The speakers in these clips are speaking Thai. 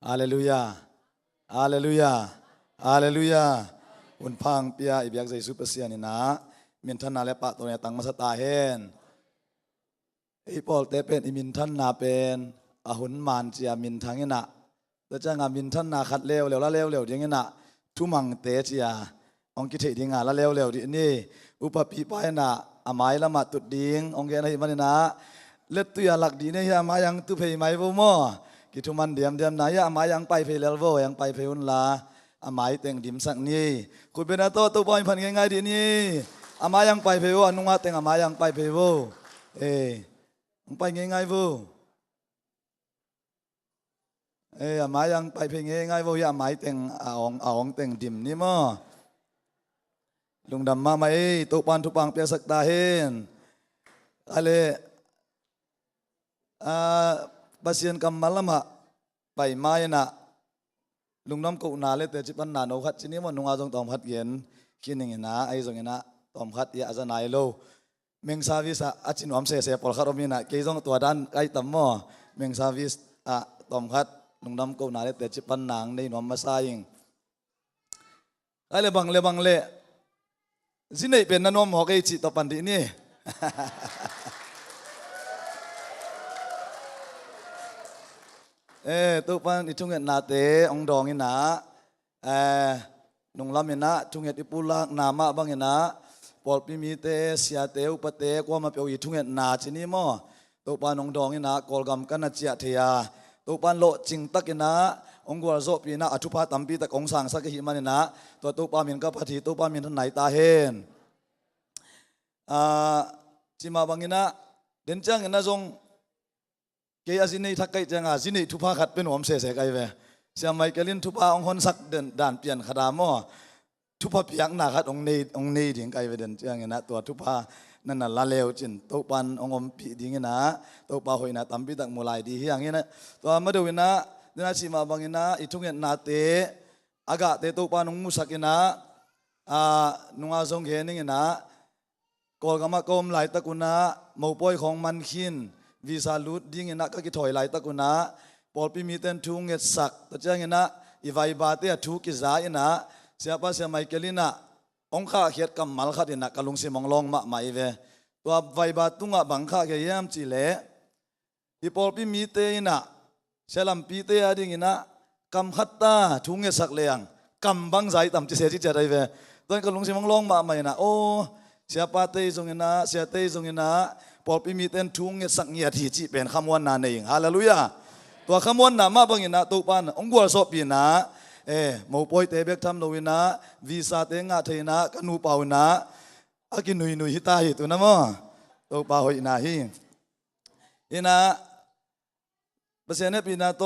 ฮาเลลูยาฮาเลลูยาฮาเลลูยาอุนพังเปียอิบยักใจสุปเสียนี่นะมินทันนาเลปะตัวเนี่ยตังมาสตาเฮนอีปอลเตเป็นอิมินทันนาเป็นอาหุนมานเจียมินทังเงนะแต่จะงามินทันนาขัดเลวละเลวอย่างเงี้ยนะทุมังเตเจียองกิเทดิงาละเลวดินี่อุปปีไปนะอามายละมาตุดดิงองเกนะฮิมันนะเล็ดตุยาหลักดีเนี่ยอามายังตุเพย์ไม่บ่มอกิทุมันเดียมนายอามายังไปเพย์เลวยังไปเพย์อุนลาอามาเต็งดิมสักนี่คุณเป็นตัวตัวบอยพันง่ายๆดีนี่อามายังไปเพย์วนุ่งอาเต็งอามายังไปเพย์วไปง่ายๆวูอามายังไปเพย์ง่ายๆวูอามาเต็งเอาองเต็งดิมนี่มั้งลุงดำมาไม่ตุปันทุปังเปียสักตาเห็นอะไรบาเซียนกำมัลมาไปไม้น่ะลุงน้ำกูนาเลแต่จิปันนาโนขัดชินี้มันนุงอาจงตอมขัดเย็นคิดหนึ่งนะไอ้จงนะตอมขัดยาจะนายโลเมงซาวิสอาจินวมเสียปอลคารมินะเกี่ยงตัวด้านไอ้ตั้มมอเมงซาวิสตอมขัดลุงน้ำกูนาเลแต่จิปันนางในนวมมาซายิงไอ้เลบังสิเนี่ยเป็นนวมหอกไอจิตตปันดีนี่ตัวปันอิทุงเงินนาเตองดองอินะนุ่งลำอินะทุงเงินอิปุลักนามาบังอินะปอลปิมีเตเสียเตอุปเตกว่ามาเปียวอิทุงเงินนาชินีมั้งตัวปันองดองอินะกอลกำกันนัจเจียเทียตัวปันโลจิงตักอินะองกัวโซปีนะอธุพาตัมปีตักองสังสักหิมันอินะตัวปันมินกับพัทีตัวปันมินทันไหนตาเห็นจิมาบังอินะเดินจังอินะจงเกี่ยสินี่ทักไก่จังสินี่ทุพาขัดเป็นหัวเสียไก่เวเสียไม่เกลินทุพาองคนสักเดินด่านเปลี่ยนขดามอทุพาเพียงหน้าขัดองนี้ถึงไก่เวเดินจังนะตัวทุพานั่นน่ะละเลวจินตัวปันองมปีดิ่งนะตัวปาหอยนะตั้มปีตักมูลายดีอย่างนี้นะตัวมาดูนะเดินชิมาบังนะอิทุงเงินนาเตอากาเตตัวปันองมุสักนะนุงอาทรงเห็นนี่นะกอลกามากรมไหลตะกุนะหมู่ป่วยของมันขินวิสาลุดดิ้งนะก็กิถอยไหลตะกุนะปอลปีมีเต็นทุงเงสักแต่เจ้าเงนะอีไวบาเตะทุกิจายนะเสียป้าเสียไม่เกลินะองข้าเขียดกำมัลขัดนะกะลุงสิมองลองมาไม่เวตัวไวบาตุงะบังข้าเกี่ยมจีเล่อีปอลปีมีเตนะเชลัมปีเตะดิ้งนะกำขัดตาทุงเงสักเลียงกำบังใจต่ำจะเสียจิตใจได้เวตัวกะลุงสิมองลองมาไม่นะโอ้เสียป้าเตยจงนะเสียเตยจงนะปอลปีมีเต็นทุงเงสักเงียทีจีเป็นขมวนนาเองฮาเลลูยาตัวขมวนนามาบังอินะตัวปานองกัวสอบปีนะหมู่ป่วยเตเบกทำโนวินะวีซาเตงะเทนะกนูเปานะอากินุยฮิตาฮิตุนะมั้งตัวปาหอยนาฮิอินะเปเสนปีนาโต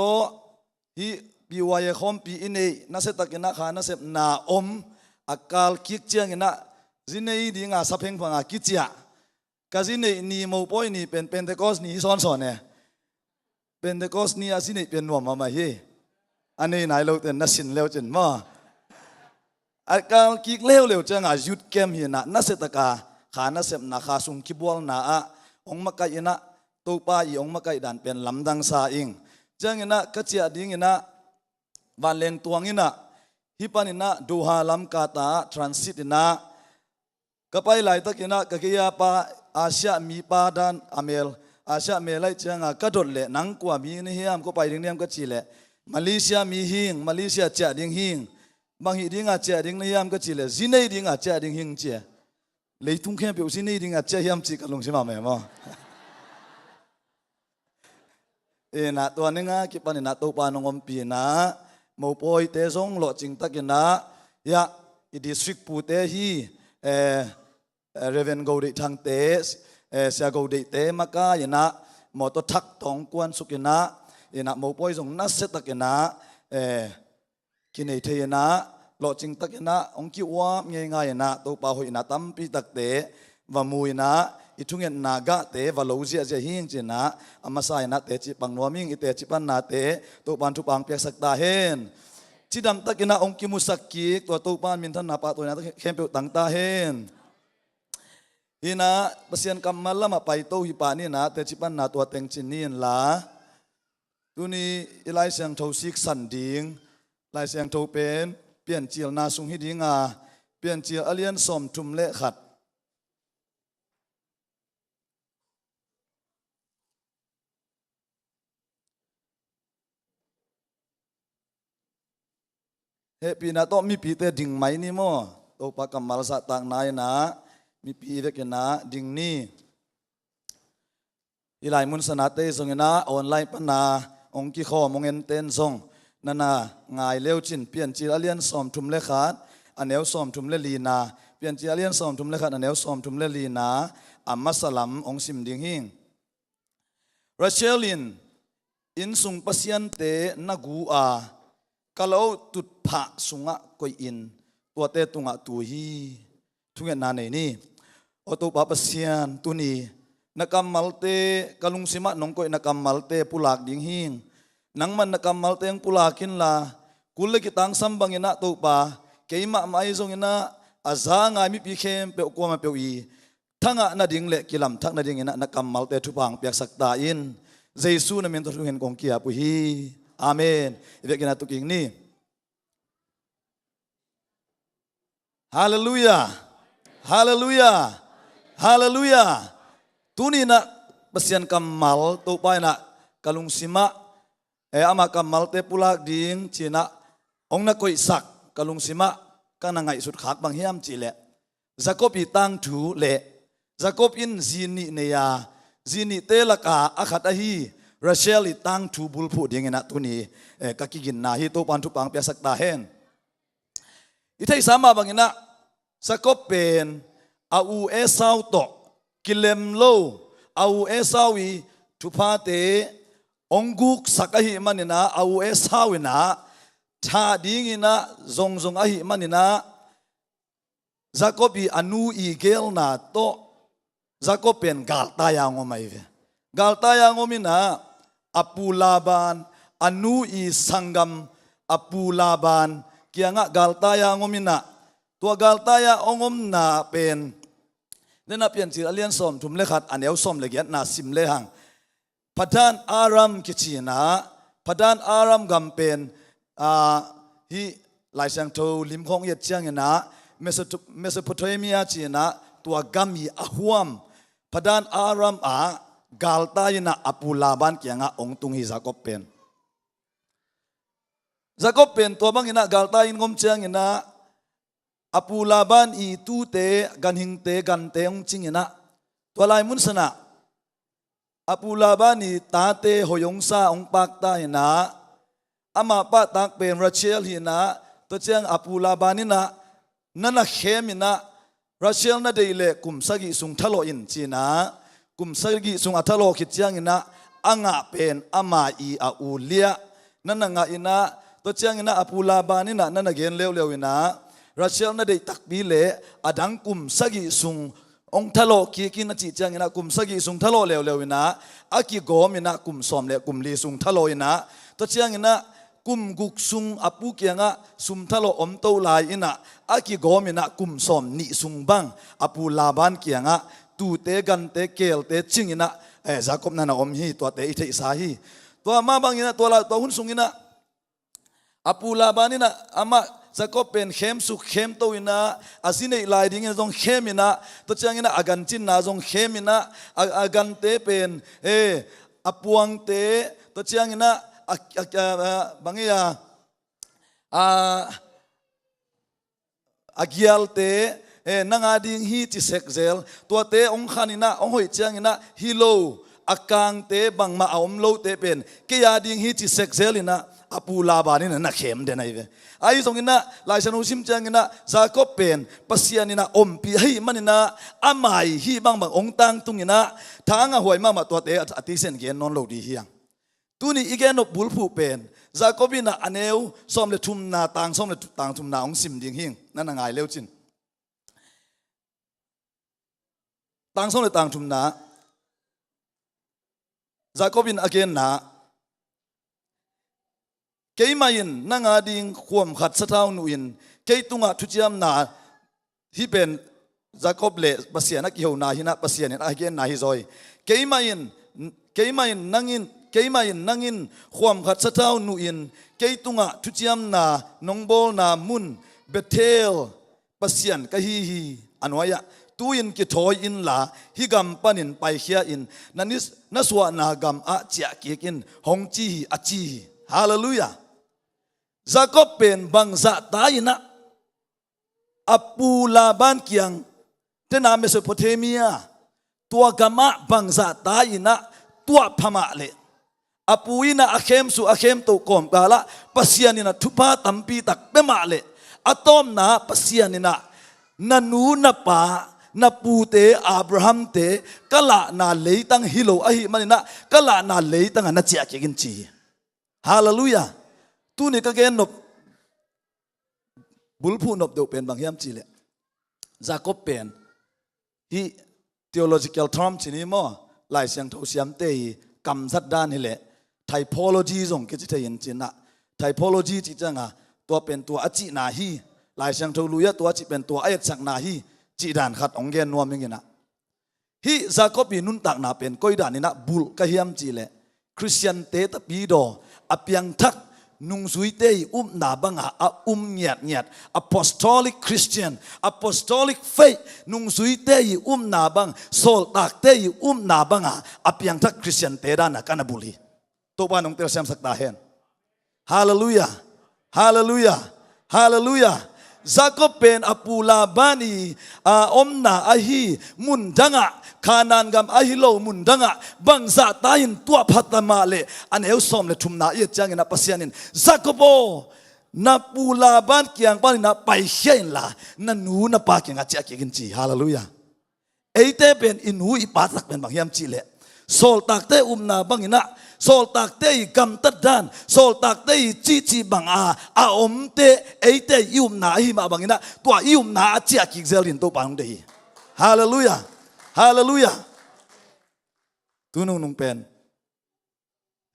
ฮิปีวายคอมปีอินเอนัสเซตักินะขานัสเซนาอมอากาลคิกเจียงอินะจินเนยดีงาสัพเพงพังอากิจยากาจินเนยนี่หมู่ป่วยนี่เป็นเทคอสนี่ซ้อนเนี่ยเป็นเทคอสนี่อาจินเนยเป็นหน่วมมาเฮอันนี้นายเราแต่นัสินเลวจนมั้งอากาลคิกเลวจังอายุดเกมเห็นนะนัสเซตกาขานัสเซมนาขาสุงคิบวลนาองมะไก่นะตัวป้าอีองมะไก่ดันเป็นลำดังซาอิงจังเห็นนะกัจเจียดิ้งเห็นนะวันเลงตัวงินะฮิปันินะดูฮาลัมกาตาทรานสิตนะก็ไปหลายตะกินะก็กี่ยาปาอาเซียมีปาดันอเมลอาเซียเมลัยจังก็โดดเละนังกว่ามีนี่เฮียมก็ไปดิ้งเนียมก็จีเละมาเลเซียมีหิงมาเลเซียเจดิ้งหิงบางทีดิ้งอาเจดิ้งนี่ยามก็จีเละจีนดิ้งอาเจดิ้งหิงเจเลยทุ่งแค่เปียวจีนดิ้งอาเจยามจีกันลงใช่ไหมแม่มั้งนะตัวนึงอ่ะคิดปันนะตัวปานงอมปีนะหมู่ป่วยเตะซงหลอจิงตะกินะยะอีดิสทริกปูเตฮีเรเวนโกดิทางเตสเสียโกดิเตมากายนะหมดตัวทักตองกวนสุกินะนะหมู่ป่วยส่งนัสเซตักนะกินไอเทียนะหลอจิงตักนะองคิวว่าง่ายๆนะตัวป่าหอยนะตั้มปีตักเตว่ามุยนะอิทุงเงินนากะเตว่าโลเซียจะหิ้งจีนะอามาสายนะเตจิปังนัวมิงอิเตจิปันนาเตตัวปันทุปังเปียกสักตาเฮนจิดำตักนะองคิมุสักกิกตัวปานมินทันนาปะตัวนะเข้มเปียวตังตาเฮนฮินะเปเซียนกำมัลละมาไปโตฮิปานี่นะเตจิปันนาตัวเต็งจินนี่ละ ตุนี้ไลเสียงโทสิกสันดิงไลเสียงโทเป็นเปลี่ยนเจียวนาสุงฮิดิงาเปลี่ยนเจียวอเลียนสมทุมเละขัดเฮปีนาโตมีปีเตดิ่งไหมนี่มั้งโตปากกัมมาลสัตต่างนายนะมีปีเวกนะดิ่งนี่อีหลายมุนสนาเตส่งนะออนไลน์ปนาองค์กิข้อมงเงินเต้นส่งนั่นน่ะง่ายเร็วจินเปลี่ยนจีอเลียนสอมทุมเลขาดอันเนวสอมทุมเลลีนาเปลี่ยนจีอเลียนสอมทุมเลขาดอันเนวสอมทุมเลลีนาอัมมัสลัมองค์สิมดิ่งหิงราเชลินอินสุงปัสยันเตนักูอากะโลตุดผะสุงะกอยอินตัวเตตุงะตุฮีทุกอย่างนานี่อตุปะปัสยันตุนีนักกรรมมัลเตกะลุงสิมะนงกอยนักกรรมมัลเตปุลากดิ่งหิงนังมันนักกรรมมัลเตงปุลากินลากุลกิตังสัมบังอินะตุปะเกยมะไม่ทรงอินะอาซางายมิปีเข้มเปอกัวมาเปอีทั้งอ่ะนาดิ่งเละกิลำทั้งนาดิ่งอินะนักกรรมมัลเตทุพังเปียกสักตาอินเจซูนั่นเป็นตัวเห็นกองเกียปุฮีอาเมนเด็กกินตุกิงนี่ฮาเลลูยาฮาเลลูยาฮาเลลูยาตุนี่นะปัสยันกัมมัลตัวไปนะกะลุงสิมะอามากัมมัลเตปุลากดิ่งจีนะองนักกอยสักกะลุงสิมะกันนังไงสุดขาดบางเฮียมจีเละจักบอีตังถูเละจักบอินจีนีเนียจีนีเตลกาอาขัดอหีราเชลตังทูบุลพูดิ่งนะตุนี้กักกินนาฮิโตปันทุปังเปียสักตาเฮนอิทัยสามาบางนะจักบเป็นอาอูเอสาวโตกิเลมโลอาอูเอสาวีทุพาเตองกุกสักอหิมันนะอาอูเอสาวินะชาดิ่งนะจงอหิมันนะจักบีอนูอีเกลนาโตจักเป็นกาลตายางอไม่เวกาลตายางอมินะอปูลาบานอนูอีสังกัมอปูลาบานเกียงะกาลตายางอมินะตัวกาลตายาองอมนาเป็นเนนับเปลี่ยนจีอเลียนสอมทุมเลขัดอันเอวสอมเลเกียนาสิมเลหังพัฒนอารามกิจีนะพัฒนอารามกัมเป็นฮีหลายเสียงโทลิมของเยดเชียงนะเมโสโปเตเมียจีนะตัวกัมมีอาหวมพัฒนอารามกาลตายนะอปูลาบานเกียงะองตุงฮิจักบเป็นจักบเป็นตัวบังอินะกาลตายินงมเชียงนะอปูลาบานอีตูเตกันหิงเตกันเตองจิงนะตัวลายมุนสนะอปูลาบานีตาเตหอยงซาองปากตายนะอามาปะตักเป็นราเชลหินะตัวเจียงอปูลาบานินะนั่นนะเข้มินะราเชลนั่นเดเลกุมสกิสุงทะโลอินจีนะกุมสกิสุงอัทโลคิดเจียงอินะอ่างะเป็นอามาอีอาอูเลียนั่นนะงะอินะตัวเจียงอินะอปูลาบานินะนั่นนะเกนเลวเลวอินะราเชลนั่นเดตักบีเลอดังกุมสกิสุงองทะโลกีกินจิตจังอินะกุมสกิสุงทะโลเลวเลวอินะอากิโกมินะกุมสอมเลกุมลีสุงทะโลอินะตัวเจียงอินะกุมกุกซุงอปูเกียงะสุมทะโลอมโตลายอินะอากิโกมินะกุมสอมนิสุงบังอปูลาบานเกียงะตูเตกันเตเกลเตจิงอินะจักบนั่นอมฮีตัวเตอิเทสาฮีตัวมาบังอินะตัวหุ่นสุงอินะอปูลาบานอินะอามาจักเป็นเข้มสุขเข้มโตอินะอาศินในลายดิ่งจงเข้มอินะตัวเจ้าอินะอากันจินนาจงเข้มอินะอากันเตเป็นอปวงเตตัวเจ้าอินะบางอย่างอากิยัลเตนังอาดิ่งฮีจิเซกเซลตัวเตองขันินะองหอยเจ้าอินะฮิโลอากางเตบังมาอมโลเตเป็นเกียดิ่งฮีจิเซกเซลินะอปูลาบานินะนักเข้มเดนัยเวไอ้ตรงนี้นะลายชนุชิมจังนะจาก็เป็นปัสยานินะอมปีให้มันนี่นะอาไม่ฮีบางองตังตรงนี้นะทางหวยมาตัวเตะอติเซนเกนนอนโลดีเฮียงตัวนี้อีกแกนบุลผู้เป็นจาก็บินะอันเอวซ้อมเลทุมนาตังซ้อมเลตังทุมนาองสิมดิ่งเฮียงนั่นง่ายเร็วจินตังซ้อมเลตังทุมนาจาก็บินอเกนนะเกยมายินนั่งอาดิงข่มขัดสะเท้าหนุอินเกยตุงะทุจยามนาที่เป็นจากอบเละปัสยานักเหี่ยวนาหินะปัสยาเนี่ยอาเกนนาฮิซอยเกยมายินนั่งอิน เกยมาอินนังอินความขัดสะเท้าหนูอินเกยตุงะทุจิยมนานองโบนามุนเบเทลปัสยันกะฮีอันวายะตูอินกิทอยอินลาฮิกัมปันินไปเขียอินนันนิสนัสวานากัมอาเจียกิกินฮงจีอาจีฮาเลลูยาซากอบเป็นบังซาตายนะอปูลาบานเกียงเทนาเมโสโปเตเมียตัวกามะบังซาตายนะตัวพม่าเลอปูอินะอาเข้มสุอาเข้มตุกอมกาละปัสยานินะทุพาตัมปีตักเปมาเลอะตอมนาปัสยานินะนันูนปานาปูเตอับราฮัมเตกะละนาเลตังฮิโลอะฮิมันนะกะละนาเลตังนะเจียเกกินจีฮาเลลูยาตูนี่ก็เกนนบบุลพูนบเดเป็นบางยามจีเลจาคอบเป็นฮี theological term ชนิดมั้งหลายเสียงทุกเสียงเตยกำจัดด้านนี่แหละ typology ส่งกิจเทียนจีนะ typology จีจังอ่ะตัวเป็นตัวอจินาฮีหลายเสียงทุกลุยตัวจิเป็นตัวไอจักนาฮีจีดานขัดองเกนนวมอย่างเงี้ยนะฮีจาคอบนุนตักนาเป็นก้อยดานนี่นะบุลกะเฮียมจีเลคริสเตียนเตตปีโดอเปียงทักนุงสุยเตยนาบังอาเงียดapostolic Christian apostolic faith นุงสุยเตยนาบังโซลตักเตยนาบังอาเปียงทักคริสเตียนเตดานะกันบุลีตัวบ้านน้องเตลเซมสักตาเห็นฮาเลลูยาฮาเลลูยาฮาเลลูยาซากอบเป็นอปูลาบานีอมนาอาฮีมุนดังะขานานกัมอาฮิโลมุนดังะบังซาตายินตัวพัตมาเลอันเอวสอมเลทุมนาเอียจังนะปัสยานินซากอบนับปูลาบานเกียงปานินะไปเชียนลานันนูนับปาเกียงอาเจียกินจีฮาเลลูยาเอเตเป็นอินูอีปาตักเป็นบางยามจีเลโซลตักเตนาบังอินะโซลตักเตยกำตัดดานโซลตักเตยจีบังอาอมเตเอเตยุมนาฮิมาบังอินะตัวยุมนาอาเจียกิเซลินตัวปางเดยฮาเลลูยาฮาเลลูยาตุนุ่งเป็น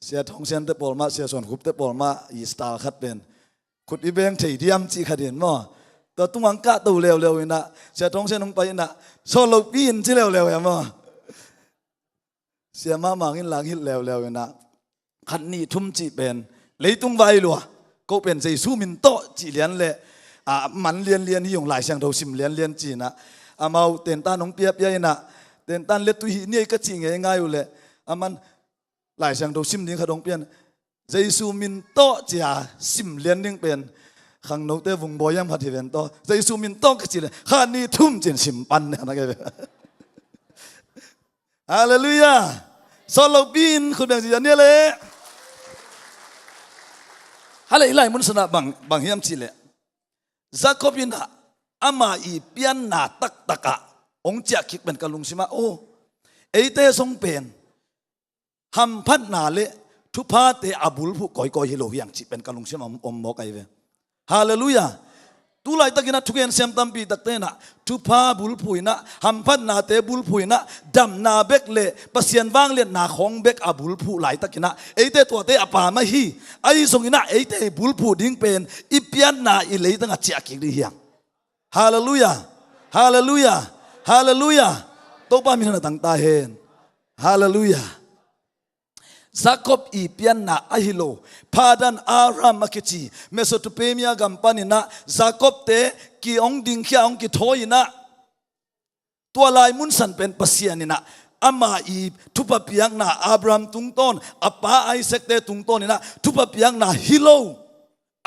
เสียทองเสียนเตปอลมาเสียส่วนขุบเตปอลมาอีสตาร์ขัดเป็นขุดอีเบงเทียดียมจีขัดเห็นมั้งแต่ตุ้งอังกะตัวเร็วๆนะเสียทองเสียนลงไปนะโซโลปีนจีเร็วๆอย่างมั้งเสียมามังอินหลังฮิตเร็วๆนะขันนี้ทุ่มจีเป็นเลยตุ้งไวลัวก็เป็นใจสู้มินโตจีเลียนเลยมันเลียนที่อยู่หลายเสียงเราซิมเลียนจีนะมาเต็นตาน้องเปียบยัยนะเต็นตันเล็ดตุยนี่ก็จริงง่ายอยู่เลยมันหลายเสียงเราซิมนี้ขดงเปียนใจสู้มินโตจีซิมเลียนนิ่งเป็นขังนกเตวงบอยังพัดที่เป็นโตใจสู้มินโตก็จีเลยขันนี้ทุ่มจีนซิมปันเนี่ยนะแกฮาเลลูยาโซโลบินคุณแบ่งสิจันเนี่ยเลยฮาเลอีไลมุนสนะบางเฮียมจีเลยซากบินะอามาอีเปียนนาตักตะกะองเจียคิกเป็นกะลุงสิมาโอเอเตสงเป็นฮัมพัดนาเลทุพาเตอบุลผู้ก่อยฮิโลยังจิเป็นกะลุงสิมาอมบอกไอเวฮาเลลูยาตุลายตะกินะทุกอย่างเสียมตัมปีตักเตนะทุพาบุลผู้นะฮัมพัดนาเตบุลผู้นะดำนาเบกเลปัสยันวางเลียนนาของเบกอบุลผู้หลายตะกินะเอเตตัวเตอปามาฮีไอสงอินะเอเตบุลผู้ดิ้งเป็นอีเปียนนาอีเลยตั้งเจียกิกดิยังฮาเลลูยาฮาเลลูยาฮาเลลูยาตัวป้ามีหน้าต่างตาเห็นฮาเลลูยาซากอบอีเปียนนาอะฮิโลพาดันอารามมาคิจีเมโสโปเตเมียกัมปานินะซากอบเตกีองดิงเขียองกิโทยินะตัวลายมุนสันเป็นปัสยานินะอามาอีทุบเปียงนาอับรามตุงต้นอาปาไอเซกเตตุงต้นนี่นะทุบเปียงนาฮิโล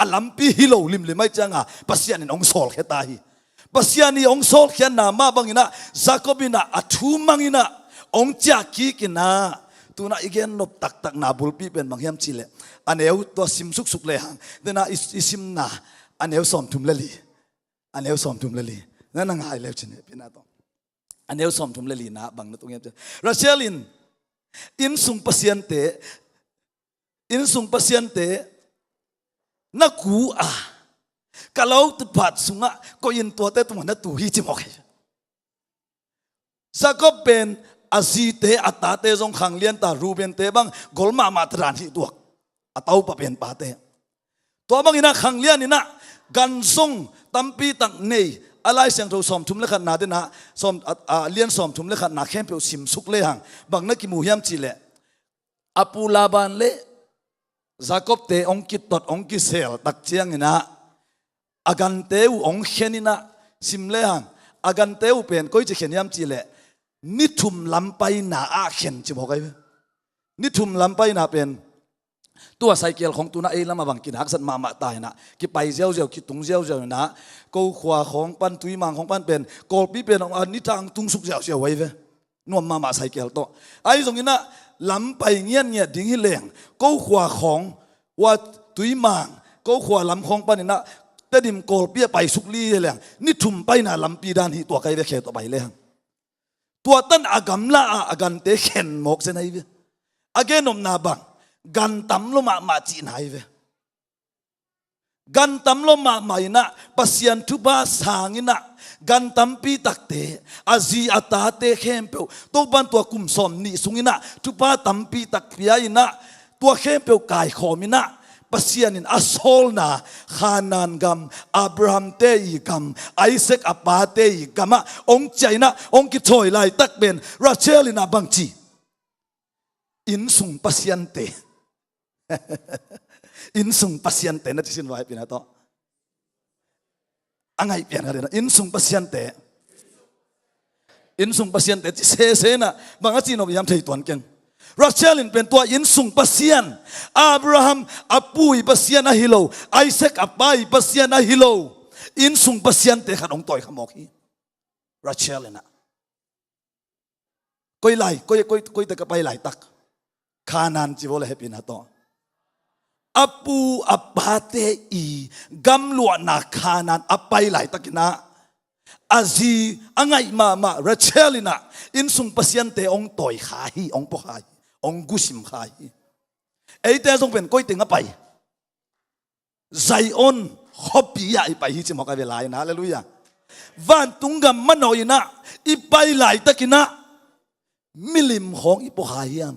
อาลัมปีฮิโลลิมเลยไม่จังอ่ะปัสยานิองโซลแค่ตายปัสยานิองโซลแค่นามาบังอินะซากอบินะอัทุมังอินะองจากกีกินะตัวน่ะอีกแค่นบตักนาบุลปีเป็นบางยามจีเลอันเอวตัวซิมสุกเลยฮังเดน่ะอิซิมนาอันเอวสอมทุมเลลีอันเอวสอมทุมเลลีนั่นนั่งหายแล้วจีเนี่ยพี่นาต้องอันเอวสอมทุมเลลีนะบางนั่นตรงนี้รัสเซลินอินสุงปัสยันเตนักกูkalau tepat sunga ko yin to te tuman na tu hi chi mok sakop ben asite atate jong khang lian ta ruben te bang golma matran hi tuak atau pa pen pa te to bang ina khang lian ina gan song tampi tak nei alai sang tho som thum le khat na de na som lian som thum le khat na khem pe sim suk le hang bang na ki mu hiam chi le apu laban le Jacob te ong ki tot ong ki sel tak chiang ina agan teu ong khenina simle hang agan teu pen koi chi khen yam chi le ni thum lampai na a khen chi bokai ni thum lampai na pen tua cycleของตุนะเอลมาบังกินหักสันมาตายนะกิไปเจ้าเจ้ากิตุงเจ้าเจ้านะกูขวาของปันตุยมังของปันเป็นกอลปีเป็นอันนี้ทางตุงสุกเจ้าเจ้าไว้เว้นวมมาไซเคิลโตไอ้ตรงนี้นะลำไปเงี้ยเนี่ยดิ้งหิเลงกูขวาของว่าตุยมังกูขวาลำของปันนี่นะแต่ดิมกอลปีไปสุกลีเลงนี่ทุ่มไปนะลำปีดานที่ตัวไกลเวเคตัวไปเลงตัวตั้นอากำละอากันเตะเข็นหมกเส้นไอ้เว้อเกนอมนาบังกันตั้มลมมาจีนหายเวกันตั้มลมมาอินะปัสยันทุบาสางอินะกันตั้มปีตักเตอาจีอัตาเตเข้มเปียวตัวบันตัวกุมสมนี่สุงอินะทุบาตั้มปีตักเปียอินะตัวเข้มเปียวกายขอมินะปัสยันินอัสโซลนาขานานกัมอับราฮัมเตยิกัมไอเซกอัปาเตยิกัมองใจนะองกิถอยไลตักเป็นราเชลินาบังจีอินสุงปัสยันเตinsung pasyente na tisin wahai pinato angay pian na insung pasyente se na mga sino biyam tay tuan keng Rachelin pen tua insung pasyan Abraham apuy pasyan na hilaw Isaac apay pasyan na hilaw insung pasyente kanong toy kamoki Rachelin na koy takapay lay tak kanan si wala happy na to apu apate I gamlua na kanan apay lay takina azi angay mama Rachelina insung pasyente ong toy khai ong pokay ong gusim khai ay tezong pen koy ting apay Zion hopi ya ipay hichi mo kabilay na hallelujah van tunggam manoy na ipay lay takina milim hong ipokayam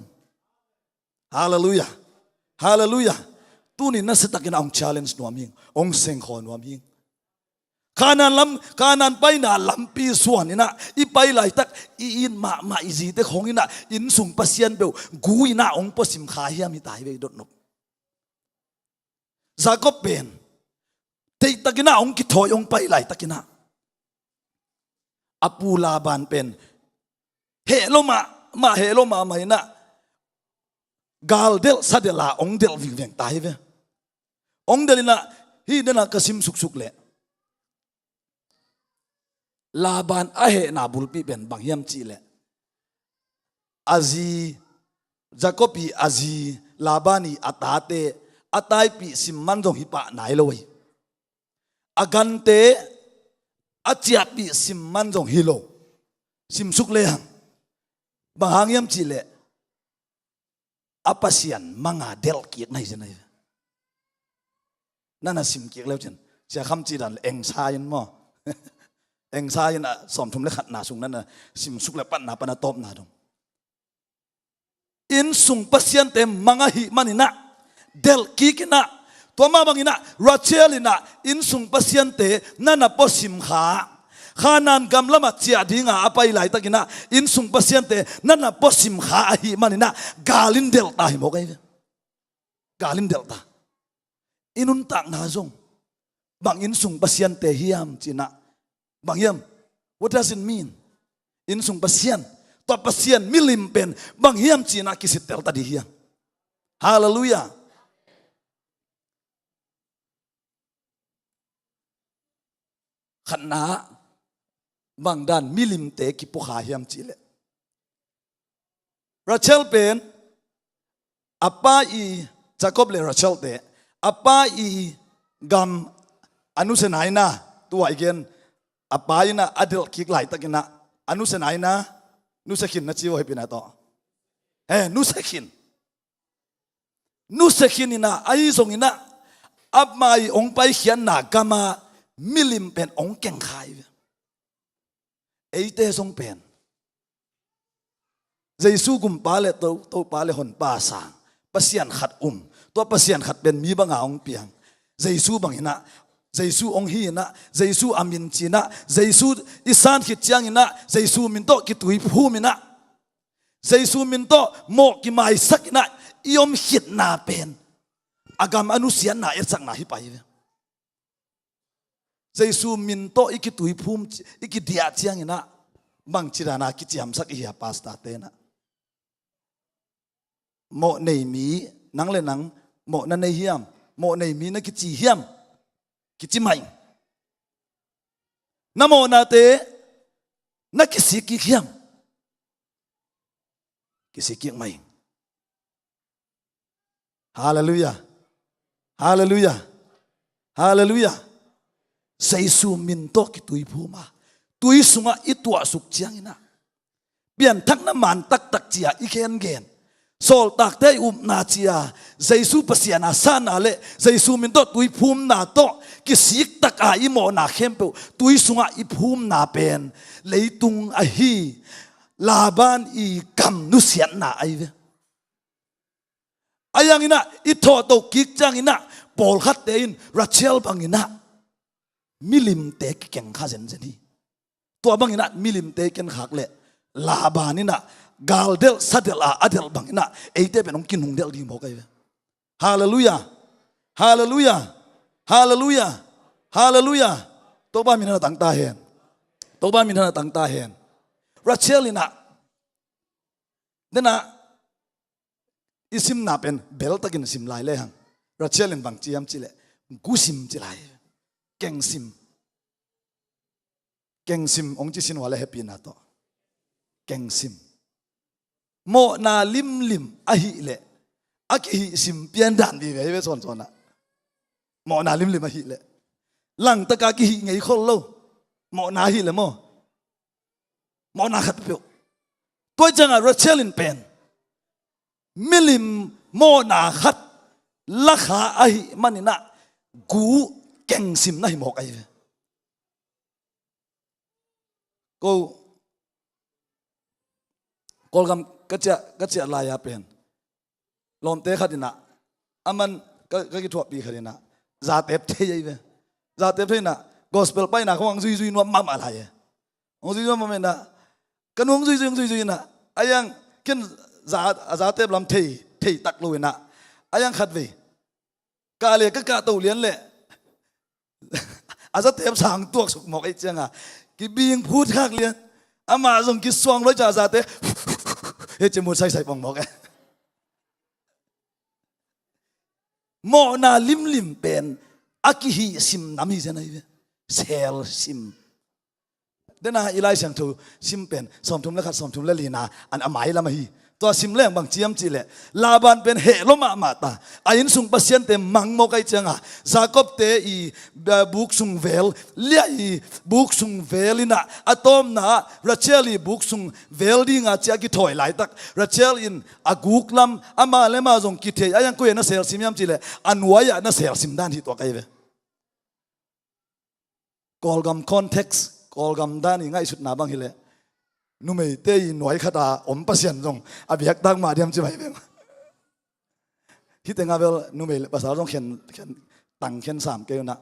hallelujah hallelujah tunin na sa takin ang challenge nuaming ong sengkho nuaming kanan pay na lampi suan ina ipay lai tak iin ma izite khong ina insung pasyan beu gui na ong posim khayam itai be dot no Jacob pen te takina ong kithoy ong pay lai takina apu laban pen helo ma mai na gal del sadela ong del viveng tai ve ong delina hi dena kasim suk le laban ahe na bulpi ben bangyam chi le azi Jacobi azi labani atate atai pi simman jong hipa nai loi agante achia pi simman jong hilo sim suk le hang bangyam chi le apasian mga del kiek nai jenai nana sim kiek leu chen sia kham chi dan eng sain mo eng sain som thum le khat na sung nana sim suk le pan na pana top na dong in sung pasian te mga hi manina del kikina to ma bangina Rachelina in sung pasian te nana posim kha khanan gamlama chia dinga apai lai takina insung pasyente nana posim kha hi manina galin delta hi mo kai galin delta inun tak na zong bang insung pasyente hiam china bang yam what does it mean insung pasyen to pasyen milim pen bang hiam china kisit delta di hiam hallelujah khana bang dan milim te ki pukha hiam chile Rachel pen apa I Jacob le Rachel te apa I gam anu senai na tua again apa ina adel kik lai takina anu senai na nu sekin na chiwo hepina to nu sekin ina ai song ina ap mai ong pai hian na kama milim pen ong keng khai eite song pen Jesu gum pale to pale hon pa sang pasian khat to pasian khat pen mi banga ong piang Jesu bang ina Jesu ong hi ina Jesu amin china Jesu isan khit chiang ina Jesu min to ki tui phu mina Jesu min to mo ki mai sak ina ยอมหิดนาเป็นอากรรมอนุเสียนาเอสักนาฮิไปใจซูมินโตอีกิตุยภูมิอีกิเดียเชียงนะบังจิรานากิจยามสักอียาปาสตาเตนะโมในมีนังเลนังโมนันในเฮียมโมในมีนักกิจเฮียมกิจไม่นโมนาเตนักกิสิกิเฮียมกิสิกิไม่ฮาเลลูยาฮาเลลูยาฮาเลลูยาใส่ซูมินโตกิตุยพูมาตุยสุงะอิตัวสุกเจียงนะเปลี่ยนทักน้ำมันตักเจียอีเคนเกนโซลตักได้นาเจียใส่ซูปเสียนาซานาเลใส่ซูมินโตตุยพูมนาโตกิสิกตักอิโมนาเข้มเปตุยสุงะอิพูมนาเป็นเลยตุงฮีลาบานอีกำนุเสียนาไอเวอายังอินะอิโตโตกิกจังอินะปอลขัดเตอินรัชเชลบังอินะมิลิมเตกเก่งข้าเซนเซนีตัวบังอินะมิลิมเตกเก่งขักเลยลาบานินะกาลเดลซัดเดลอาเดลบังอินะเอเตเป็นองกินหงเดลดีบอกไงฮาเลลูยาฮาเลลูยาฮาเลลูยาฮาเลลูยาตัวบ้านมินาตั้งตาเห็นตัวบ้านมินาตั้งตาเห็นรัชเชลินะเนี่ยนะอิสิมนาเป็นเบลตะกินสิมลายเลยฮังรัชเชลินบังจียมจิเลกูสิมจิลายเก่งซิมองค์จิสินวาเลเฮปีนาโตเก่งซิมโมนาลิมอะฮิเลอะกิฮิซิมเปียนดันดีเว้ยส่วนนะโมนาลิมอะฮิเลหลังตะกากิฮิไงคนโลโมนาฮิเลโมนาขัดเปียวตัวจังอะรัชเชลินเป็นมิลิมโมนาขัดลักหาอะฮิมันนี่นะกูเก่งซิมนะฮิบอกไอ้กูกำก็จะลายเป็นลมเตะขัดนะอามันก็คิดว่าปีขัดนะซาเตปเทียยเวซาเตปเทียนะกอสเปลไปนะเขาวังซุยนัวมั่มอะไรวังซุยนัวมั่มนะกันวังซุยนะอายังกินซาเตปลำเทียตักลุยนะอายังขัดเวกาเลียก็กาตูเลียนเลยอาซาเตปสั่งตัวสุกหมอกไอ้เจ้ากิบีงพูดข้างเลียนอามาส่งกิสวงร้อยจ่าซาเตเฮ้ยจมูกใส่ปองหมอกโมนาลิมเป็นอากิฮิซิมน้ำฮิเจนัยเซลซิมเดน่าอีไลเสียงทูซิมเป็นสมทุมและขัดสมทุมและลีนาอันอามายละมาฮีตัวซิมแรงบางเจียมจีเล่ลาบันเป็นเฮลมาตาอายินสุงปัสยันเตมังโมไกจังอ่ะซากบเตอีบุกสุงเวลเลียอีบุกสุงเวลินะอะตอมนะรัชเชลีบุกสุงเวลดิ้งอาเจียกิถอยไหลตักรัชเชลินอากุกลัมอามาเลมาจงกิเทอายังกุยนะเซลซิมยามจีเล่อันวายนะเซลซิมด้านที่ตัวไกเวกอลกัมคอนเท็กซ์กอลกัมด้านนี่ง่ายสุดนาบังฮิเล่นุ่มไอเตยหน่วยขดาอมปัสยันจงอภิยักตั้งมาเดียมจะไปเป็นที่แต่งงานเวลนุ่มไอภาษาต้องเขียนตั้งเขียนสามเกลนะ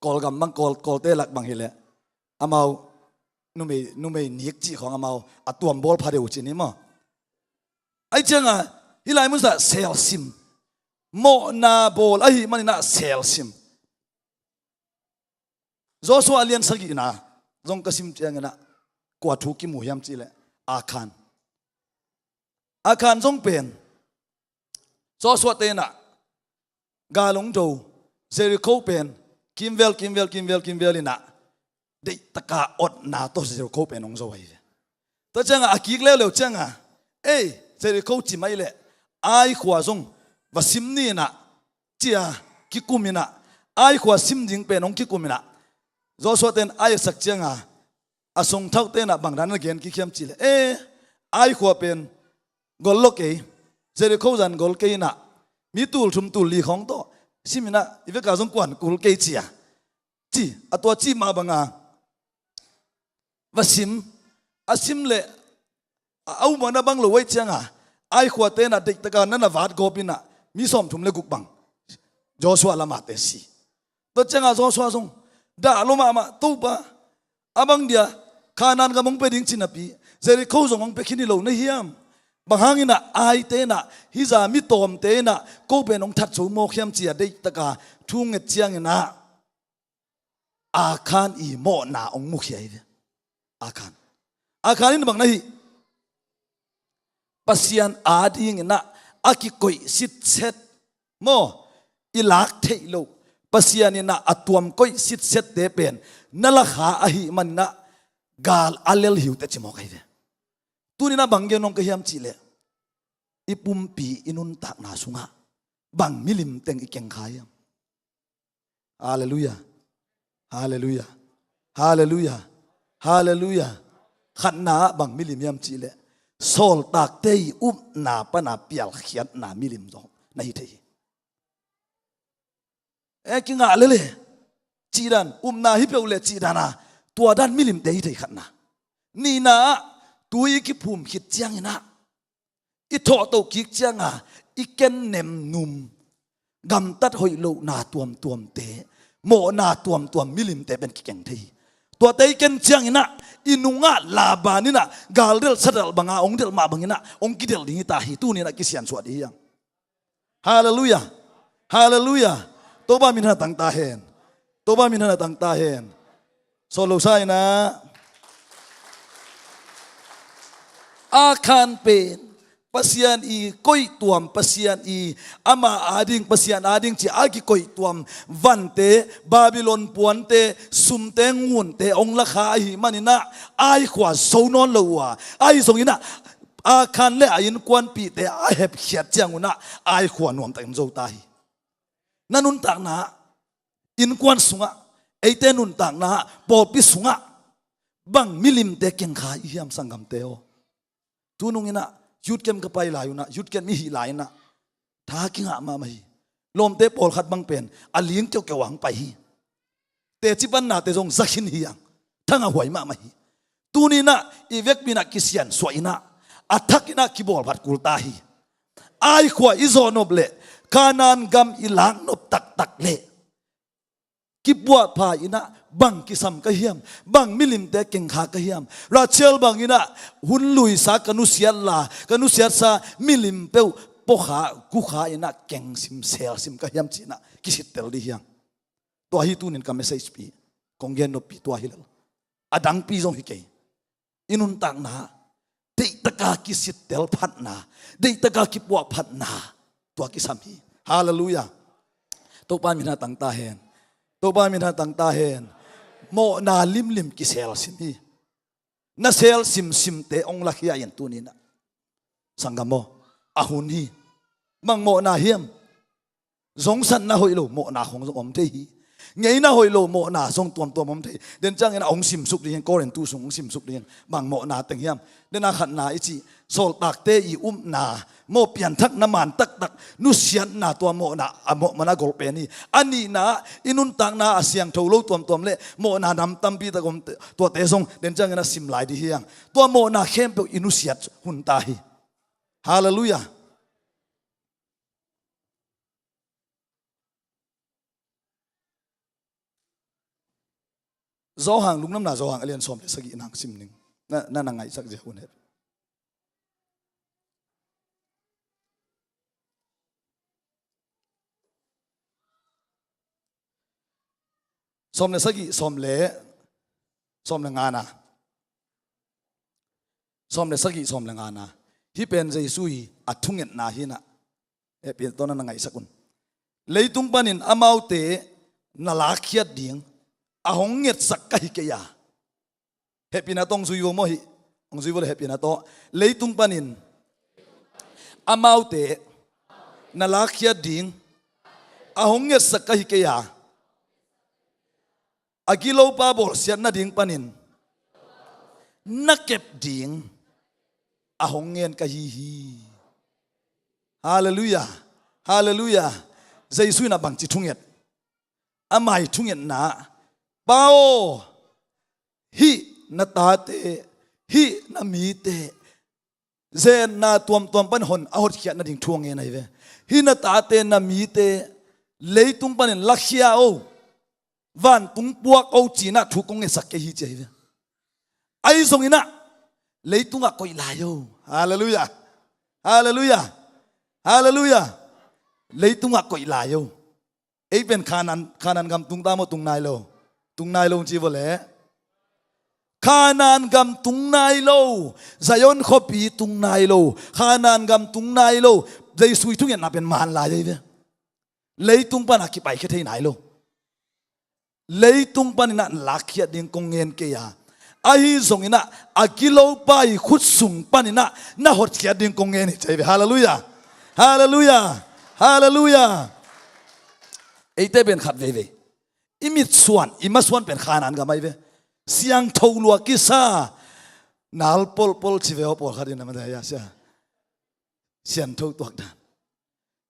กอลกัมบังกอลเตลักบังฮิเลอามานุ่มไอนิกจีของอามาอัตัวมบอลพาเดวจินี่มั้งไอเจ้าฮิไลมุสเซลซิมโมนาบอลไอมันนี่นะเซลซิมโจชัวเลียนสกินะจงกสิมเจียงนะกว่าทุกิมุยามจีเลอาคารจงเป็นโจชัวเตนะกาลงโจเซริโคเป็นกิมเวลลินะเด็กตะกาอดนาโตเซริโคเป็นองโจไว้แต่จังอากิกเร็วจังเอ้เซริโคจิไม่เละไอ้ขวาจงว่าซิมนี่นะเจียกิกุมินะไอ้ขวาซิมจิงเป็นองกิกุมินะโจชัวเตนไอ้สักจังอาสงเท่าเต้นบางด้านเกียนกิเข้มจิเลไอ้ขวบเป็นกอลโลกเอเจริโคจันกอลเกน่ะมีตูลชุมตูลลีของโตซิมินะอีเวกาสงกวนกอลเกจีอ่ะจีอัตัวจีมาบังว่าซิมอาซิมเล่เอามันบังเลยไว้จังไอ้ขวบเต้นเด็กตะการนั่นวาดกบินะมีสมทุมเล็กุกบังโจชัวละมาเตสีตัวจังโจชัวสงด่าลงมาตู้ปะabang dia kanan ka mong pwedeng sinapi zeri ko zong ang pekini lo na hiyam bang hangina ai te na hiza mi tom te na ko ben ong that chu mo khiam chia dei taka thung nge chiang na a khan I mo na ong mu khiai ve a khan in bang na hi pasian ading na aki koi sit set mo ilak thei lo pasian na atuam koi sit set te pen nala kha a hi man na gal alel hiu te chimo kai ve tunina bangge nong ka hiam chi le ipumpi inun tak na sunga bang milim teng ikeng khayam hallelujah hallelujah hallelujah hallelujah khatna bang milim yam chi le sol tak te na pa na pial khiat na milim do na hi thei e kinga lele chi dan na hi pe le chi dana tua dan milim te hi thei khatna ni na tui ki phum khit chiang ina I tho to ki chiang a I ken nem num gam tat hoi lo na tuam te mo na tuam milim te ben ki keng thei tua te ken chiang ina inunga labanina galdel sadal banga ong del ma bangina ong kidel dingi ta hi tu ni na ki sian suat hi yang hallelujah hallelujah toba min ha tang ta hen so lo sai na a khan pen pasian I koi tuam pasian I ama ading chi agi koi tuam vante Babylon puante sumte ngun te ong la kha hi manina ai khwa sonon lowa ai songina a khan le ain kwan pi te a hep khiat changuna ai khwa nom ta zo ta hi nanun tak na in kwan sunga eite nun tak na pol pi sunga bang milim te keng kha I hiam sangam te o tunungina yut kem kapai layuna yut kem mi hi layna tha kinga ma mai lom te pol khat bang pen aling kyo ke wang pai hi te chipan na te jong zakhin hi yang thanga hoi ma mai tunina ivek bina kisian soina athakina kibol phat kulta hi ai khwa izonob le kanan gam ilang nop tak le kibwa pha ina bang kisam ka hiam bang milim te keng kha ka hiam rachel bang ina hun lui sa kanu siat sa milim pe po kha ku kha ina keng sim sel sim ka hiam china kisit tel di hiang to hi tu nin ka message pi konggen no pi to hi lo adang pi jong hi ke inun tak na de taka kisit tel phat na de taka ki po phat na to kisam hi hallelujah to pa min ha tang ta hen to ba min ha tang ta hen mo na lim ki sel sim hi na sel sim te ong la khia yan tu ni na sangamo ahun hi mang mo na hiam zong san na hoi lo mo na khong zong om te hi ngei na hoi lo mo na zong tuam om te den chang ina ong sim suk ding koren tu sung sim suk ding mang mo na teng hiam den na khat na ichi sol tak te I na mo pian thak na man tak nu sian na to mo na amo mana gol pe ni ani na inun tang na asiang tholo tuam le mo na nam tam pi ta gom to te song den chang ina sim lai di hiang to mo na khem pe inu siat hun ta hi hallelujah zo hang lungnam na zo hang alian som le sagi nang sim ning na ngai sak je hun he som le sagi som le ngana som le sagi som le ngana hi pen jai sui athunget na hi na e pen to na ngai sakun leitung panin amaute na lakhiat ding ahong nget sak kai ke ya happy na tong zui wo mo hi ong zui wo happy na to leitung panin amaute na lakhiat ding ahong nget sak kai ke ya agilo pa bol sian na ding panin nakep ding ahong ngen ka hi hallelujah hallelujah jaisu na bang chi thunget amai thunget na pao hi na ta te hi na mi te zen na tuam pan hon ahot khia na ding thuang nge nai ve hi na ta te na mi te leitung panin lakhia o van tung puak o china thu kong sak ke hi chei ai song ina leitunga koi la yo hallelujah ฮาเลลูยาฮาเลลูยาเลยตุงอ่ะก่อยลายอยู่ไอ้เป็นขานันกำตุงตามตุงนายโลจีบเลยขานันกำตุงนายโลใจยอนขบีตุงนายโลขานันกำตุงนายโลใจสุยทุกอย่างน่าเป็นมารลายเลยเลยตุงปานักกิไปแค่ที่ไหนโลเลยตุงปานินะลักยะดิ่งกงเงินเกียไอ้ส่งอินะอากิโลไปขุดสุ่งปานินะน่าหดเกียดิ่งกงเงินใจไปฮาเลลูยาฮาเลลูยาฮาเลลูยาไอ้เต้เป็นขัดเว่อิมิตส่วนเป็นขานันกับไม่เว่เสียงทูลัวกิซานาลปอลชิเวอปอลขัดดินมันได้ยาเสียงทูตัวนั้น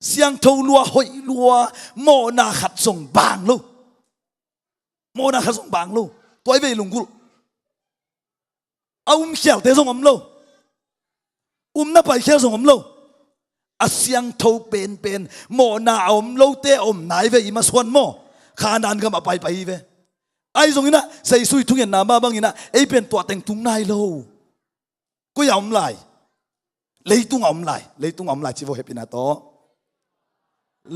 เสียงทูลัวหอยลัวโมนาขัดส่งบางลูโมนาขัดส่งบางลูตัวไอ้เวลุงกุลเอาเขียวเตะส่งอมลูน่าไปเขียวส่งอมลูอาเสียงทูเป็นโมนาอมลูเตะอมไหนเวอิมาส่วนโมขานันก็มาไปเวไอ้ตรงนี้นะใส่ซุยทุกอย่างนามาบางอย่างนะไอ้เป็นตัวแต่งตุงนายโลก็อย่าอมไหลเลยตุงอมไหลชิโวเฮปินาโต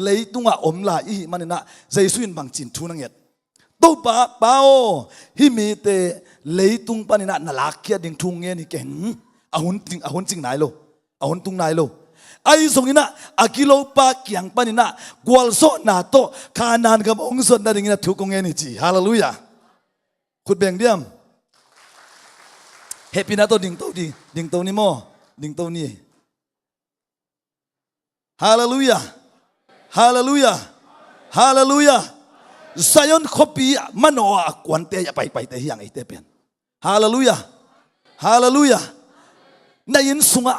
เลยตุงอมไหลอีมันนี่นะใส่ซุยบางจินทุนังเงียตัวป้าโอฮิมีเตเลยตุงปานี่นะนาลักเกียดิ่งทุงเงี้ยนี่เก่งอาหุนจริงนายโลอาหุนตุงนายโลไอ้ตรงนี้นะอากิโลปาเกียงปานี่นะกวลโซนาโตขานันกับองค์สดนั่นเองนะทุกองเงี้ยนี่จีฮาเลลูยาขุดแบ่งเดียมเฮปินาโตดิ่งโตนี่โมดิ่งโตนี่ฮาเลลูยาฮาเลลูยาฮาเลลูยาไซยอนคบีมันโอ้กวนเตะไปเตะยังไอเตะเป็นฮาเลลูยาฮาเลลูยานายินสุงะ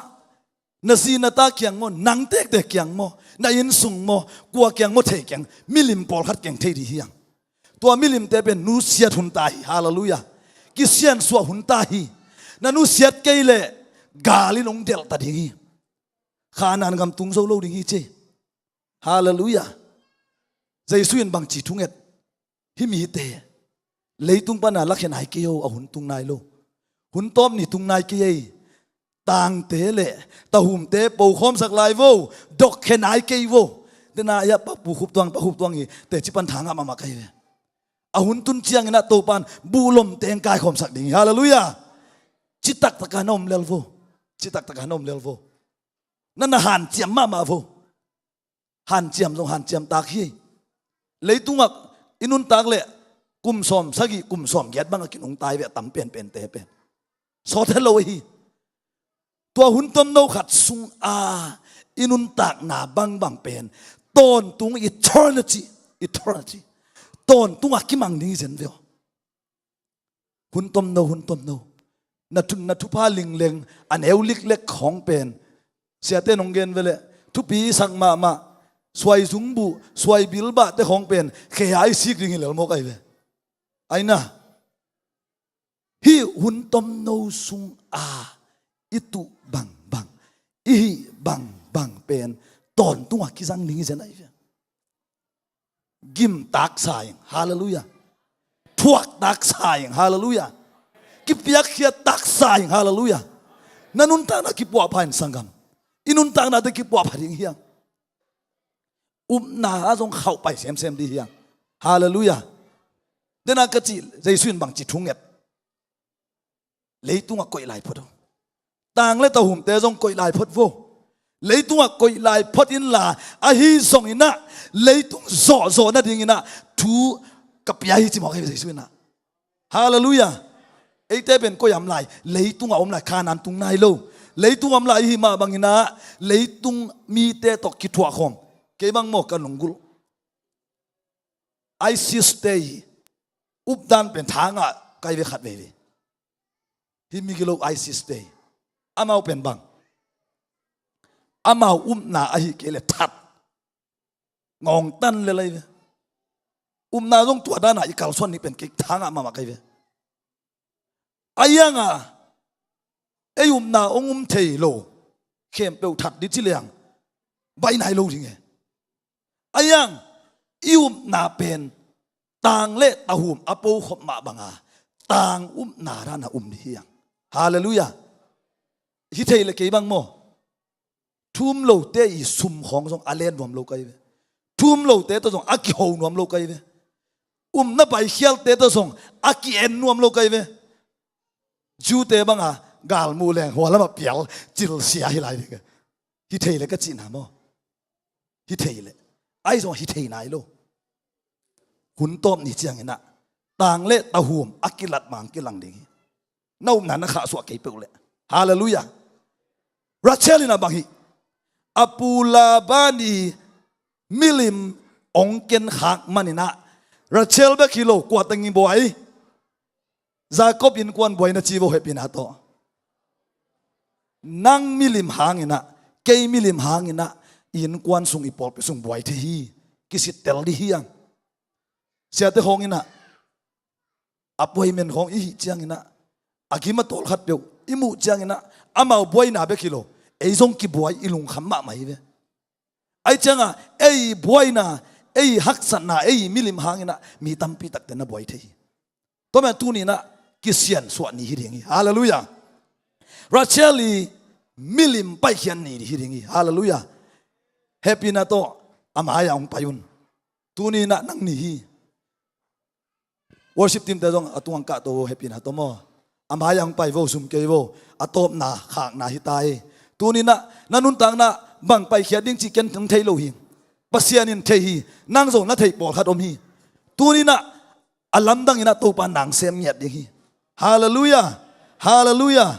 นาซีนาตาเกียงโมนังเตะเกียงโมนายินสุงโมกัวเกียงโมเทเกียงมิลิมปอลขัดเกียงเทดีเฮียงตัวมิลิมเตะเป็นนูเซียทุนตาฮีฮาเลลูยากิเซียนสวหุนตาฮีนันูเซียเกยเลกาลินองเดลตาดีขานันกำตุงโซโลดีเจฮาเลลูยาใจสุยนบางจีทุงเอ็ดฮิมีเตะเลยตุงปนาลักเห็นหายเกียวเอาหุนตุงนายโลหุนต้มนี่ตุงนายเกียต่างเตะเละตะหุ่มเตะปูคอมสักลายโวดอกเห็นหายเกียวเดนายะปะปูขุบตวงอีแต่จิปันทางอามาไกลเอาหุนตุนเจียงนะโตปันบูลมเตงกายคอมสักดิ่งฮาเลลูยาจิตักตะการนมเลลโวนั่นน่ะหันเจียมมาโวหันเจียมตาขี้เลยตุงอ่ะอินุนตากเลยกุมสอมสักีกุมสอมแกดบังกินองตายเวตั้มเป็นเตะเป็นสอเทโลฮีตัวหุ่นต้นโนขัดซุงอินุนตากหนาบังเป็นต้นตุง eternity ต้นตุงอ่ะกิมังดิ้งเซนเดียวหุ่นต้นโนนัทุพาลิงเลงอันเอวเล็กของเป็นเสียเต้นองเกนเวลทุปีสังมาสวยจุงบุสวยบิลบะแต่ของเป็นแค่ไอซิกดิ่งเหลือมกไอเวไอนะฮีหุ่นต้มโนซุงอิตุบังอีบังเป็นตอนตัวกิซังดิ่งเซนไอเวกิมตักสายฮาเลลูยาทวกตักสายฮาเลลูยากิปยักเขียตักสายฮาเลลูยานันุนตานากิปวาพันสังกัมอินุนตานาตะกิปวาพันเฮียงนาอาจงเข้าไปเซมดีเฮียงฮาเลลูยาเดนากะจิใจสุนบางจิทุงเอ็ดเลยตุงก่อยลายพดต่างและตะหุ่มแต่จงก่อยลายพดโวเลยตุงก่อยลายพดอินลาอาฮีส่งอินะเลยตุงโซนั่นดิ่งอินะทูกับยาฮิจิมอกให้ใจสุนนะฮาเลลูยาไอ้เต้เป็นก็ยำลายเลยตุงอมลายขานันตุงนายโลเลยตุงอมลายฮิมาบางอินะเลยตุงมีเตตอกกิทัวคอมเก็บังโมกันลงกุลไอซิสเตย์อุบดันเป็นทางอ่ะไกลไปขัดเลยที่มีกิโลไอซิสเตย์อามาเป็นบังอามานาไอเกลทัดงงตันเลยนาต้องตัวด้านไหนอีกาลส่วนนี้เป็นกิทางอ่ะมาไกลไปไอยังอ่ะไอนาเทโลเข้มเปลวทัดดิจิเลียงใบไหนโลจริงไงอายังนาเป็นต่างเละตะหุมอโปขบมาบังต่างนารานานี่ยังฮาเลลูยาฮิเทเลเกบังโม thum lo te i sum hong song alen nuam lo kai ve thum lo te to song aki ho nuam lo kai ve na bai khial te to song aki en nuam lo kai ve ju te banga gal mu leng hwala ma pial chil sia hi lai de hi thei le ka chin ha mo hi thei le ai song hi thei nai lo hun tom ni chiang ina tang le ta hum akilat mang ki lang ding nau na na kha so ke pe le hallelujah rachelina bang hi apula bani milim ongken khak manina rachel be kilo kwa tangi boy jacob in kwan boy na chi bo happy na to nang milim hangina ke milim hangina in kwan sung ipol pe sung boy the hi kisit tel di hiang sia te hongina appointment hong i chiangina agima tol khat pe imu chiangina amau boy na be kilo ei zong ki boy ilung khamma mai ve ai changa ei boy na ei haksan na ei milim hangina mi tampi tak te na boy the to ma tu ni na kisian so ni hi ringi hallelujah racheli milim pai khian ni hi ringi hallelujah happy na to amaya ong payun tu ni na nang ni hi worship team te jong atuang ka to happy na to mo amaya ong pai vo sum ke vo atop na khak na hi tai tu ni na nanun tang na bang pai khia ding chi ken thang thei lo hi pasianin thei hi nang zo na thei pol khat om hi tu ni na alam dang ina to pa nang sem nyat ding hi hallelujah hallelujah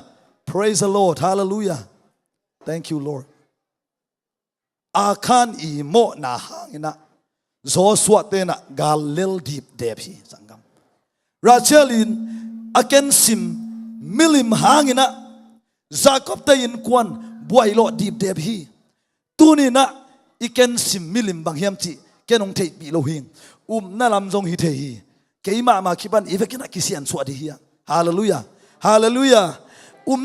praise the lord hallelujah thank you lord akhan i mo na hangina zo swate na galil deep dep hi sangam rachelin aken sim milim hangina jacob ta in kwan buai lo deep dep hi tuni na iken sim milim bang hiam chi kenong thei pi lo hing na lam jong hi thei hi keima ma khiban ivekina kisian swadi hi hallelujah hallelujah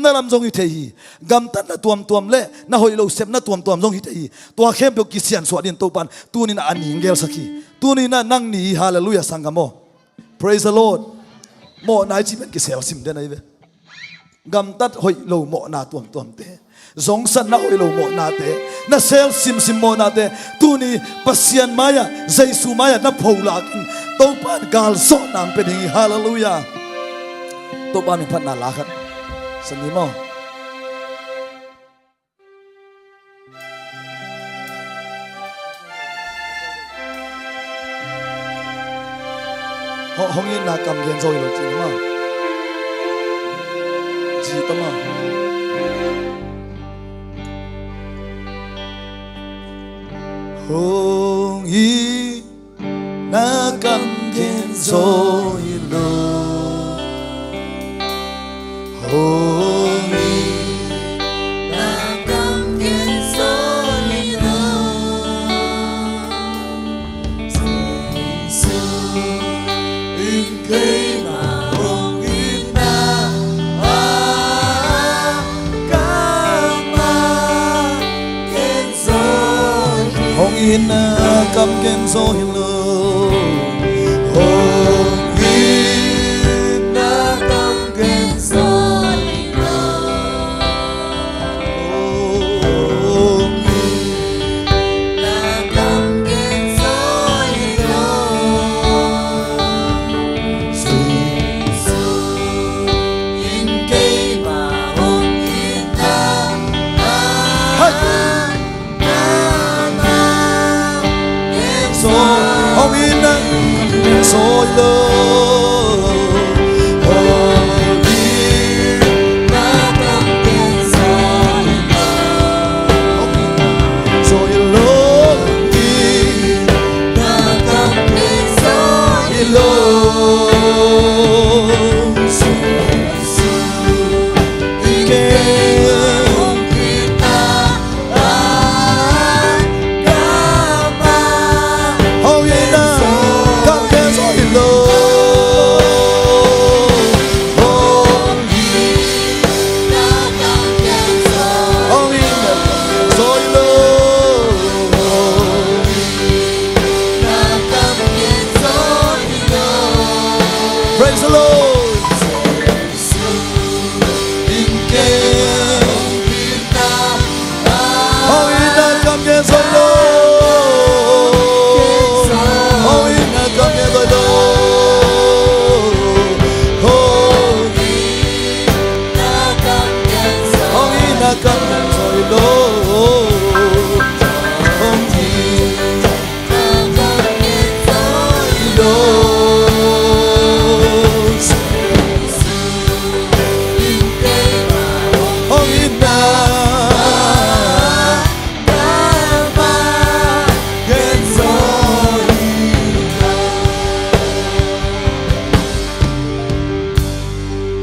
na lam jong hi thei hi gam tan na tuam le na hoi lo sep na tuam jong hi thei hi to khem pe kisian swadin to pan tuni na ani ngel sakhi tuni na nang ni hallelujah sangamo praise the lord mo nai chi ben ki sel sim den ai ve gam tat hoi lo mo na tuam te zong san na hoi lo mo na te na sel sim mo na te tuni pasian maya jaisu maya na phola to pan gal so nang pe ding hallelujah to pan mi phan na la khat sani mo hong yin na kam gen zoi lo chi ma ji ta ma hong yin na kam gen zoi lo hong yin na kam gen zoi lo in kam gen so hello hong in na kam gen so hello hong in na kam gen so hello su in ke ma hong in na hong in na soi lo hong in na kam gen soi lo hong in soi lo hong in na kam gen soi lo su ke hong in na hong in na kam gen soi lo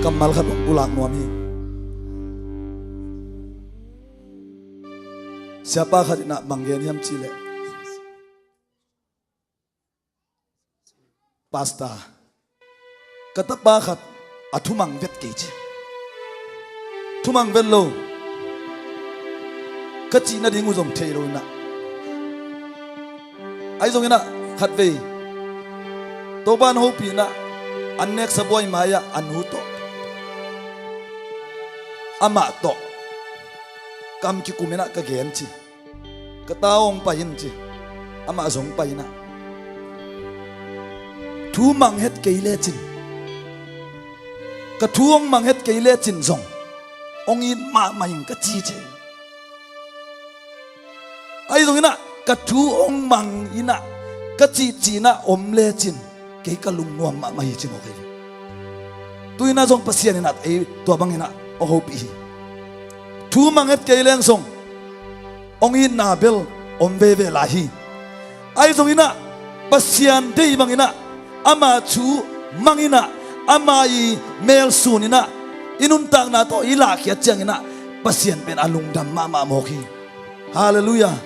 kamal khat ulak nuam hi siapa khat na banggen yam chile pasta katapa khat athumang vet ke che thumang vet lo kachi na dingu zom thei ro na ai zong ina khat ve to ban ho pi na annek saboi maya anhu to ama to kam ki kumena ka gen chi ka taong pa hin chi ama zong pa ina thu mang het ke le chin ka thuong mang het ke le chin zong ong in ma maing ka chi che ai zong ina ka thu ong mang ina ka chi chi na om le chin ke ka lung nuam ma mai chi mo ke tuina zong pasian ina e to bang ina o hopi thu mang het ke leng song ong in na bel om ve ve la hi ai zong ina pasian dei bang ina ama chu mangina ama I mel sunina inun tang na to ila khia chang ina pasian ben alung dam ma ma mo khi hallelujah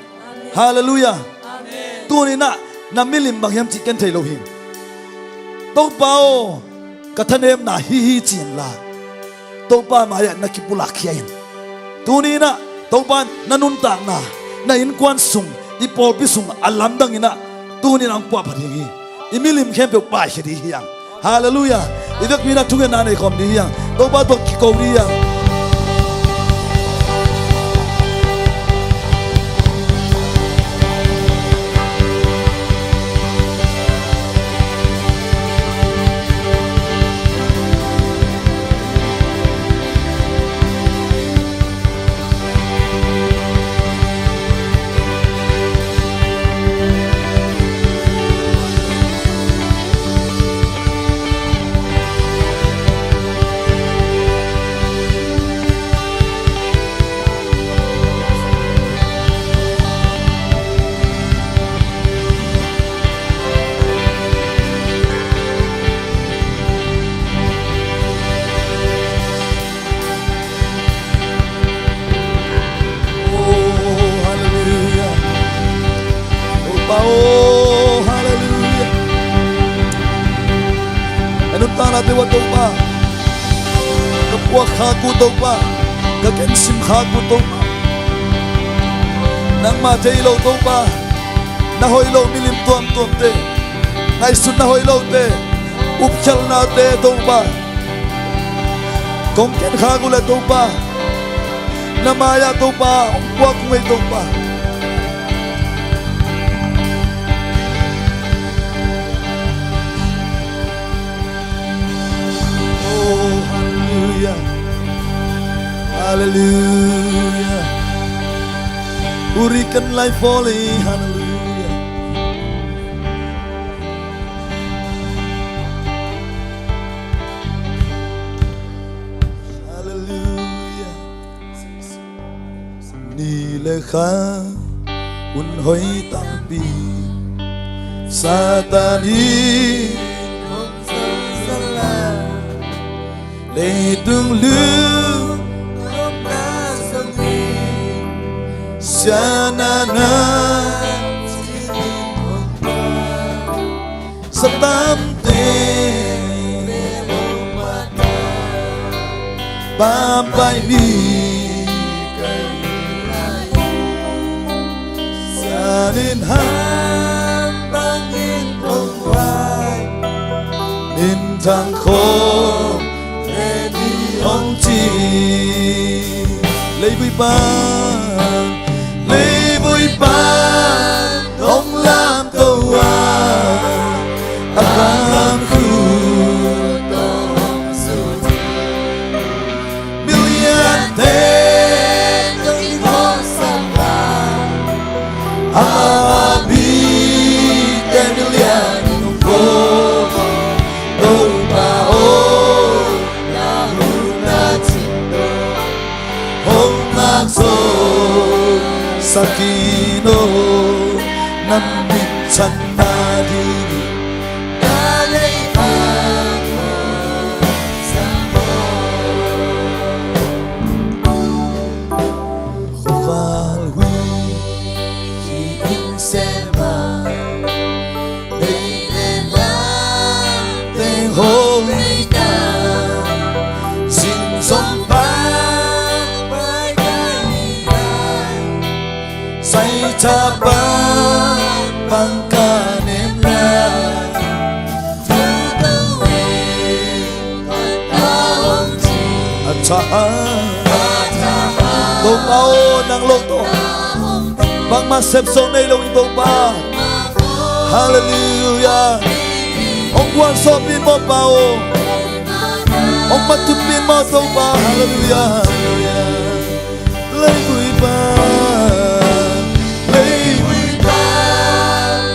hallelujah amen tunina na milim bang yam chi ken thei lo hi to pao kathanem na hi hi chin la to pa ma ya na ki pula khia in tunina to pan nanun tang na in kwan sung I pol pi sung alam dang ina tunina ang pa pharingi imilim khem pe pa hi hiang hallelujah idak mina thungen na nei khom ni hiang to ba to ki ko ri yang Dewa toba, kepuak haku toba, kekensim haku toba, nang matay lo toba, nahoy lo milim tuam tuam te, naisut nahoy lo te, upchal na te toba, kongken haku le toba, namaya toba, umpuak may toba. Hallelujah, berikan life volley, hallelujah. Hallelujah. Nile kha un hoi tam pi satani để tương lưu Sianana Satam te Bampai ni Sianin han bangin tong wai Nin thang khô Để đi hong chi Lấy vui ba Lấy vui ban không làm câu làm khu tông sụt million thế những con sông la bi tên million không có đâu mà ô là huna chim đô hôm lạc rồi Sakino nambit sanadini dalay ako sa mo Tapa pangkanela Tô bao năng lô tô Bằng mà xếp số này lâu tô ba Hallelujah Ông quan so pin mô bao Ông bắt thức pin mô tô ba Hallelujah Lấy vui ba Lấy vui ba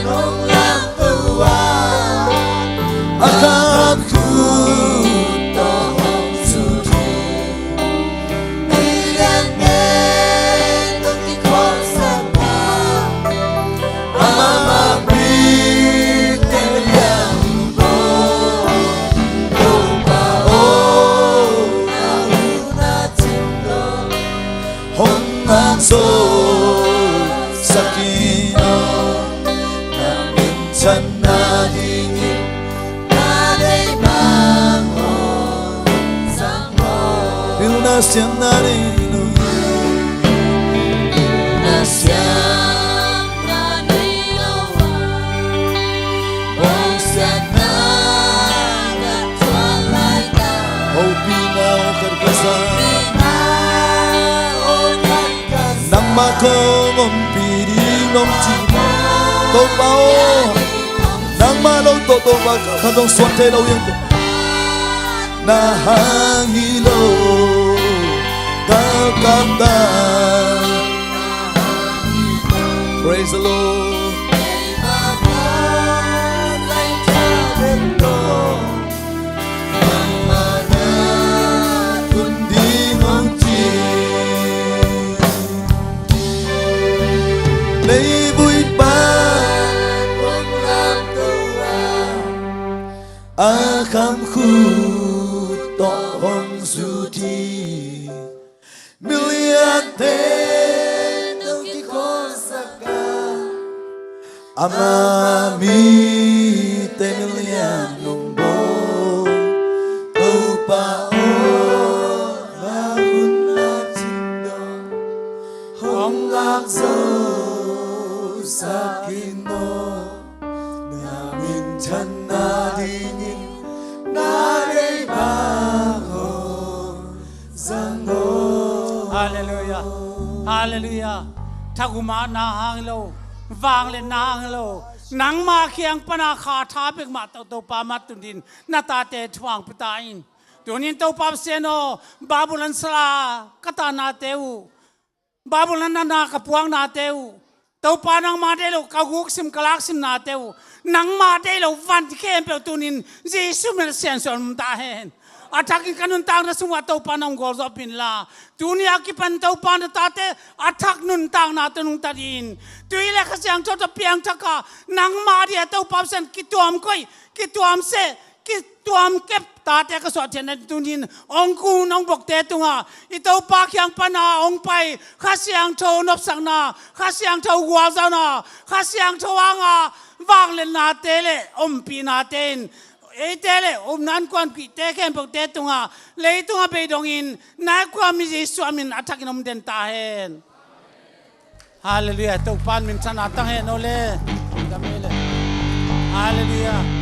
Nông làm tu à Akam khu Siang narino na siang narino Bong siang nagatualay na O pinaw karkasan Nang makongong piring nong chima Tô bao Nang malaw to baka Kadong swante law yung Na hangilo Praise the Lord. Lấy vui ba Akam khu to hong su thi Miliate non ti consacra Amami te milianong bo Taupa o Lahun na chindo Hong akso sa kino Namin chan na dinin Naray bago Zango Hallelujah. Hallelujah. Thaguma na hanglo. Vang le na hanglo. Nang ma khiang pana kha tha bek ma to pa ma tundin na ta te thwang pitain. Tunin to pa seno babulan sala kata na teu. Babulan na kapuang na teu. To pa nang ma de lo kaguk sim kalak sim na teu. Nang ma de lo van kem pe tunin Jesus mel senson ta hen. Atakin kanun tang na semua tau panang golzopin la. Dunia ki pan tau pan tate atak nun tang na tunung tadin. Tuile kasiang toto piang taka nang ma dia tau papsen kituam koi kituam se kituam kep tate ka so chen tunin ongku nong bok te tunga itau pa kyang pana ong pai kasiang tho nop sang na kasiang tho wa za na kasiang tho anga wang len na tele pi na ten Etele nan kwan ki teken pok tetunga leitunga bedongin na kwa mi Yesu amin atakin om den tahen Hallelujah to pan min sana tahen ole Hallelujah